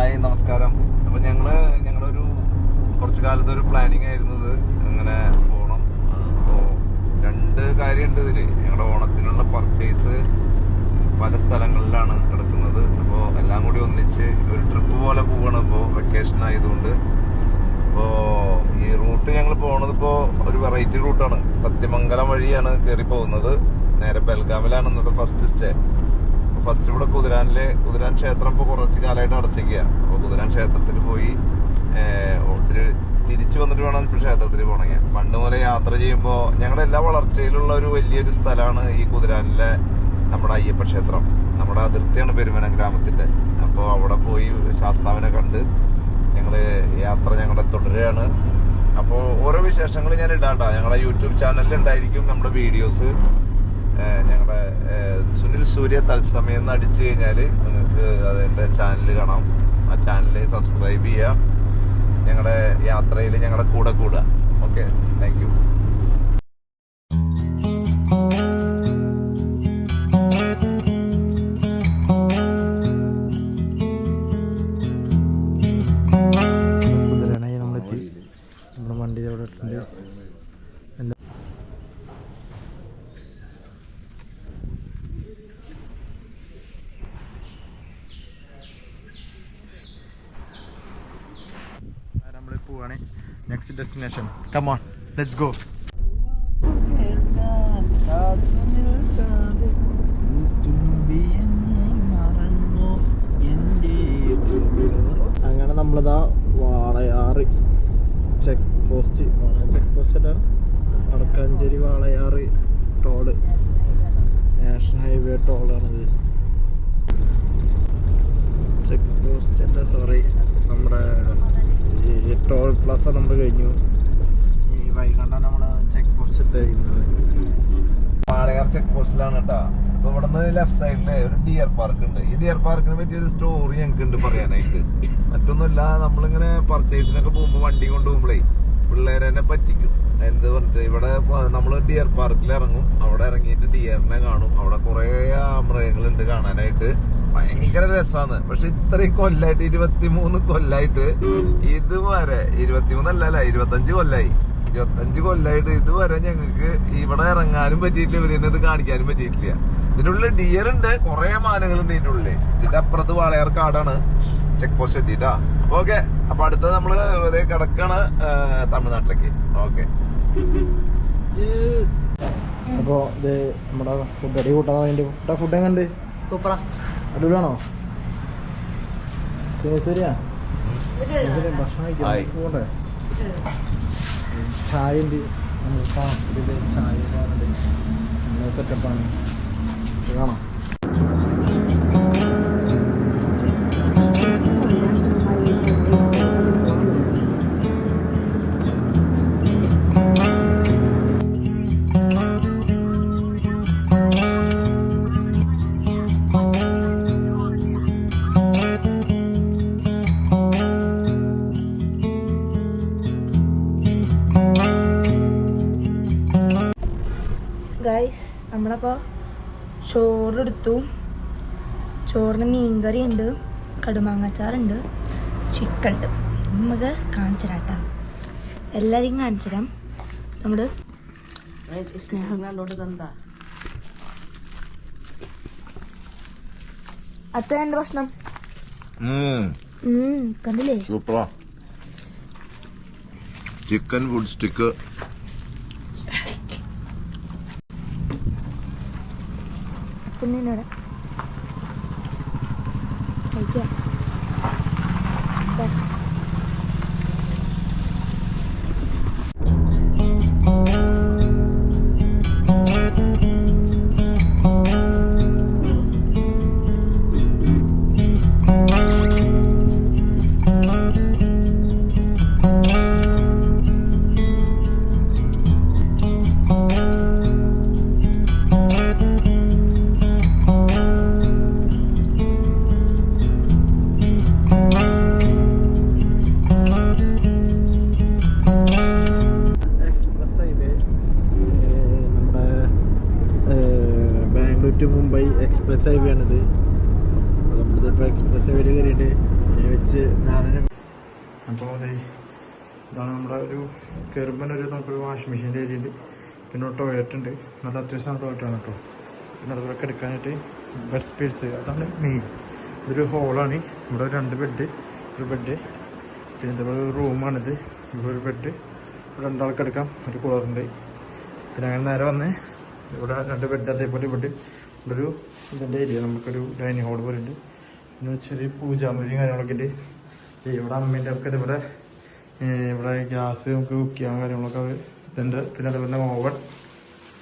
Hi നമസ്കാരം. അപ്പോൾ ഞങ്ങളൊരു കുറച്ച് കാലത്തെ ഒരു പ്ലാനിങ് ആയിരുന്നു ഇത്, അങ്ങനെ പോകണം. അപ്പോൾ രണ്ട് കാര്യമുണ്ട് ഇതിൽ. ഞങ്ങളുടെ ഓണത്തിനുള്ള പർച്ചേസ് പല സ്ഥലങ്ങളിലാണ് കിടക്കുന്നത്. അപ്പോൾ എല്ലാം കൂടി ഒന്നിച്ച് ഒരു ട്രിപ്പ് പോലെ പോകണം. ഇപ്പോൾ വെക്കേഷൻ ആയതുകൊണ്ട് അപ്പോൾ ഈ റൂട്ട് ഞങ്ങൾ പോകുന്നത് ഇപ്പോൾ ഒരു വെറൈറ്റി റൂട്ടാണ്. സത്യമംഗലം വഴിയാണ് കയറി പോകുന്നത്. നേരെ ബെൽഗാമിലാണ് ഇന്നത്തെ ഫസ്റ്റ് സ്റ്റേ. ഫസ്റ്റ് ഇവിടെ കുതിരാൻ ക്ഷേത്രം ഇപ്പോൾ കുറച്ച് കാലമായിട്ട് അടച്ചിരിക്കുക. അപ്പോൾ കുതിരാൻ ക്ഷേത്രത്തിൽ പോയി തിരിച്ചു വന്നിട്ട് വേണം ഇപ്പോൾ ക്ഷേത്രത്തിൽ പോകണമെങ്കിൽ. പണ്ട് മുതലേ യാത്ര ചെയ്യുമ്പോൾ ഞങ്ങളുടെ എല്ലാ വളർച്ചയിലുള്ള ഒരു വലിയൊരു സ്ഥലമാണ് ഈ കുതിരാനിലെ നമ്മുടെ അയ്യപ്പ ക്ഷേത്രം. നമ്മുടെ അതിർത്തിയാണ് പെരുമനം ഗ്രാമത്തിൻ്റെ. അപ്പോൾ അവിടെ പോയി ശാസ്താവിനെ കണ്ട് ഞങ്ങളുടെ തുടരുകയാണ്. അപ്പോൾ ഓരോ വിശേഷങ്ങൾ ഞാൻ ഇടാട്ടോ. ഞങ്ങളുടെ യൂട്യൂബ് ചാനലിൽ ഉണ്ടായിരിക്കും നമ്മുടെ വീഡിയോസ്. ഞങ്ങളുടെ സുനിൽ സൂര്യ തത്സമയം എന്ന് അടിച്ചു കഴിഞ്ഞാൽ നിങ്ങൾക്ക് അതിൻ്റെ ചാനൽ കാണാം. ആ ചാനൽ സബ്സ്ക്രൈബ് ചെയ്യുക. ഞങ്ങളുടെ യാത്രയിൽ ഞങ്ങളുടെ കൂടെ കൂടുക. Okay, thank you. നമ്മുടെ വണ്ടി അവിടെ ഇട്ടുണ്ട്. നമ്മൾ പോവാണ് next destination. Come on, let's go. അങ്ങനെ നമ്മളിതാ വാളയാറ് ചെക്ക് പോസ്റ്റ് അല്ല, Vadakkanchery Walayar toll, national highway ടോളാണിത്. ചെക്ക് പോസ്റ്റ് അല്ല, സോറി, നമ്മുടെ ഈ ടോൾ പ്ലാസ നമ്മൾ കഴിഞ്ഞു. ഈ വൈകണ്ടാണ് നമ്മൾ ചെക്ക് പോസ്റ്റ് എത്തുന്നത്. വാളയാർ ചെക്ക് പോസ്റ്റിലാണ് കേട്ടോ. അപ്പോൾ ഇവിടെ നിന്ന് ലെഫ്റ്റ് സൈഡിൽ ഒരു ഡിയർ പാർക്ക് ഉണ്ട്. ഈ ഡിയർ പാർക്കിനെ പറ്റിയൊരു സ്റ്റോറി ഞങ്ങൾക്ക് ഉണ്ട് പറയാനായിട്ട്. മറ്റൊന്നുമില്ല, നമ്മളിങ്ങനെ പർച്ചേസിനൊക്കെ പോകുമ്പോൾ വണ്ടി കൊണ്ടുപോകുമ്പോഴേ പിള്ളേരെ തന്നെ പറ്റിക്കും. എന്ത് പറഞ്ഞിട്ട് ഇവിടെ നമ്മൾ ഡിയർ പാർക്കിൽ ഇറങ്ങും. അവിടെ ഇറങ്ങിയിട്ട് ഡിയറിനെ കാണും. അവിടെ കുറേ മൃഗങ്ങളുണ്ട് കാണാനായിട്ട്. ഭയങ്കര രസമാണ്. പക്ഷെ ഇത്രയും കൊല്ലായിട്ട് 23 കൊല്ലായിട്ട് ഇതുവരെ 25 കൊല്ലായി. 25 കൊല്ലായിട്ട് ഇതുവരെ ഞങ്ങൾക്ക് ഇവിടെ ഇറങ്ങാനും പറ്റിയിട്ടില്ല. ഇവരിന്നത് കാണിക്കാനും പറ്റിയിട്ടില്ല. ഇതിനുള്ളിൽ ഡിയർ ഉണ്ട്, കുറെ മാനങ്ങളുണ്ട് ഇതിന്റെ ഉള്ളിൽ. ഇതിന്റെ അപ്പുറത്ത് വാളയാർ കാടാണ്. Check post എത്തിയിട്ടാ. ഓക്കെ, അപ്പൊ അടുത്തത് നമ്മള് കിടക്കാണ് തമിഴ്നാട്ടിലേക്ക്. ഓക്കെ, അപ്പോൾ ഇത് നമ്മുടെ ഫുഡ് അടി കൂട്ടാൻ വേണ്ടി ഫുഡ് എങ്ങനെയുണ്ട്? സൂപ്പറാ, അടിപൊളിയാണോ? ശരിയാ, ഭക്ഷണം കഴിക്കാൻ പോകണ്ടേ? ചായ ഉണ്ട്, നമുക്ക് ഫാസ്റ്റ് ചായ നല്ല സെറ്റപ്പാണ്. കാണാം. ഗൈസ്, നമ്മളപ്പോൾ ചോറെടുത്തു. ചോറിന് മീൻകറി ഉണ്ട്, കടുമാങ്ങാച്ചാറുണ്ട്, ചിക്കൻ ഉണ്ട്. നമുക്ക് കാണിച്ചു തരാം കേട്ടോ, എല്ലാവരെയും കാണിച്ചു തരാം. നമ്മൾ അത്ര എൻ്റെ ഭക്ഷണം കണ്ടില്ലേ? സൂപ്പറാ. ചിക്കൻ വുഡ് സ്റ്റിക്ക്, കുഞ്ഞിനോടെ കഴിക്കാം. ടു മുംബൈ എക്സ്പ്രസ് ഹൈവേ ആണിത്. നമ്മളിതിപ്പോൾ എക്സ്പ്രസ് ഹൈവേയിൽ കയറിയിട്ട് വെച്ച് ഞാനൊരു അപ്പോൾ അതെ ഇതാണ് നമ്മുടെ ഒരു കയറുമ്പോൾ നമുക്കൊരു വാഷിംഗ് മെഷീൻ്റെ ഏരിയ ഉണ്ട്. പിന്നെ ഒരു ടോയ്ലറ്റ് ഉണ്ട്. നല്ല അത്യാവശ്യം ടോയ്ലറ്റാണ് കേട്ടോ. പിന്നെ അതുപോലെ എടുക്കാനായിട്ട് ബെഡ് സ്പേസ് അതാണ് മെയിൻ. ഇതൊരു ഹോളാണ്. ഇവിടെ 2 ബെഡ്, ഒരു ബെഡ്, പിന്നെ ഇതുപോലെ ഒരു റൂമാണിത്. ഇവിടെ ഒരു ബെഡ്, ഇവിടെ 2 ആൾക്ക് എടുക്കാം. ഒരു കൂളറുണ്ട്. പിന്നെ അങ്ങനെ നേരെ വന്ന് ഇവിടെ 2 ബെഡ്, അതേപോലെ ഇവിടെ ഒരു ഇതിൻ്റെ ഏരിയ നമുക്കൊരു ഡൈനിങ് ഹോൾ പോലെ ഉണ്ട്. പിന്നെ ചെറിയ പൂജാമുറിയും കാര്യങ്ങളൊക്കെ ഉണ്ട്. ഇവിടെ അമ്മേൻ്റെ ഒക്കെ ഇതുപോലെ ഇവിടെ ഗ്യാസ് നമുക്ക് കുക്ക് ചെയ്യാൻ കാര്യങ്ങളൊക്കെ ഇതുണ്ട്. പിന്നെ അതുപോലെ ഓവൻ,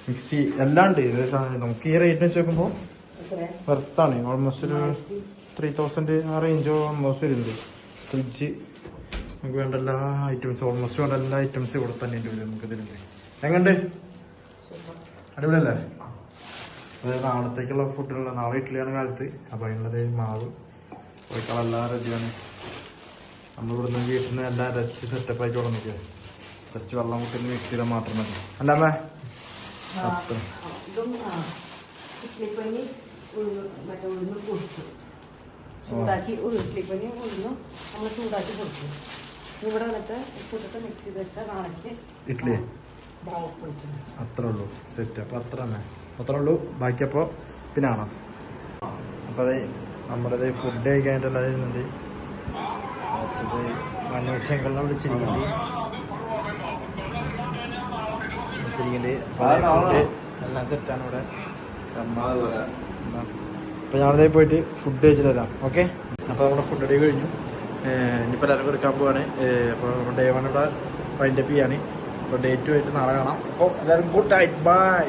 മിക്സി എല്ലാം ഉണ്ട്. ഇത് നമുക്ക് ഈ റേറ്റ് വെച്ച് നോക്കുമ്പോൾ വെർത്താണ്. ഓൾമോസ്റ്റ് ഒരു 3000 ആ റേഞ്ചോ ഓൾമോസ്റ്റ് വരുന്നുണ്ട്. ഫ്രിഡ്ജ് നമുക്ക് വേണ്ട എല്ലാ ഐറ്റംസും, ഓൾമോസ്റ്റ് വേണ്ട എല്ലാ ഐറ്റംസും ഇവിടെ തന്നെ ഉണ്ട്. നമുക്ക് ഇതിലുണ്ട്. എങ്ങനെയുണ്ട്? അടിപൊളിയല്ലേ? അതായത് നാളത്തേക്കുള്ള ഫുഡുള്ള നാളെ ഇഡ്ഡലിയാണ് കാലത്ത്. അപ്പോൾ അതിനുള്ളത് മാവ് കോഴിക്കളെല്ലാം റെഡിയാണ്. നമ്മളിവിടുന്ന് വീട്ടിൽ നിന്ന് എല്ലാം റെസ്റ്റ് സെറ്റപ്പ് ആയിട്ട് ഇവിടെ നിൽക്കുക. ജസ്റ്റ് വെള്ളം കൂട്ടി മിക്സ് ചെയ്താൽ മാത്രം മതി. അല്ലാമേ ചൂടാക്കി ഉരുട്ടിപ്പനി ഉഴുന്നു നമ്മൾ ചൂടാക്കി കൊടുക്കും. ഇവിടെ വന്നിട്ട് ഉപ്പിട്ടിട്ട് മിക്സ് ചെയ്ത് വെച്ചാൽ നാളേക്ക് ഇഡ്ഡലി അത്രേ ഉള്ളൂ. സെറ്റ്. അപ്പോൾ അത്രേ ഉള്ളൂ. ബാക്കി അപ്പോൾ പിന്നെ കാണാം. അപ്പോൾ അതെ നമ്മുടെ ഫുഡ് കഴിക്കാനായിട്ടുള്ള വരുന്നുണ്ട്. മനുഷ്യങ്ങളെ വിളിച്ചിരിക്കുന്നുണ്ട്. എല്ലാം സെറ്റാണ് ഇവിടെ. അപ്പോൾ ഞാനതേ പോയിട്ട് ഫുഡ് കഴിച്ചിട്ട് വരാം. ഓക്കെ. അപ്പോൾ നമ്മുടെ ഫുഡ് അടി കഴിഞ്ഞു. ഇനിയിപ്പോൾ എല്ലാവർക്കും എടുക്കാൻ പോവാണ്. അപ്പോൾ ഡേ 1 ഇവിടെ വൈൻഡപ്പ് ചെയ്യാണ്. അപ്പോൾ ഡേ 2 ആയിട്ട് നാളെ കാണാം. അപ്പോൾ എല്ലാവരും ഗുഡ് നൈറ്റ്, ബൈ.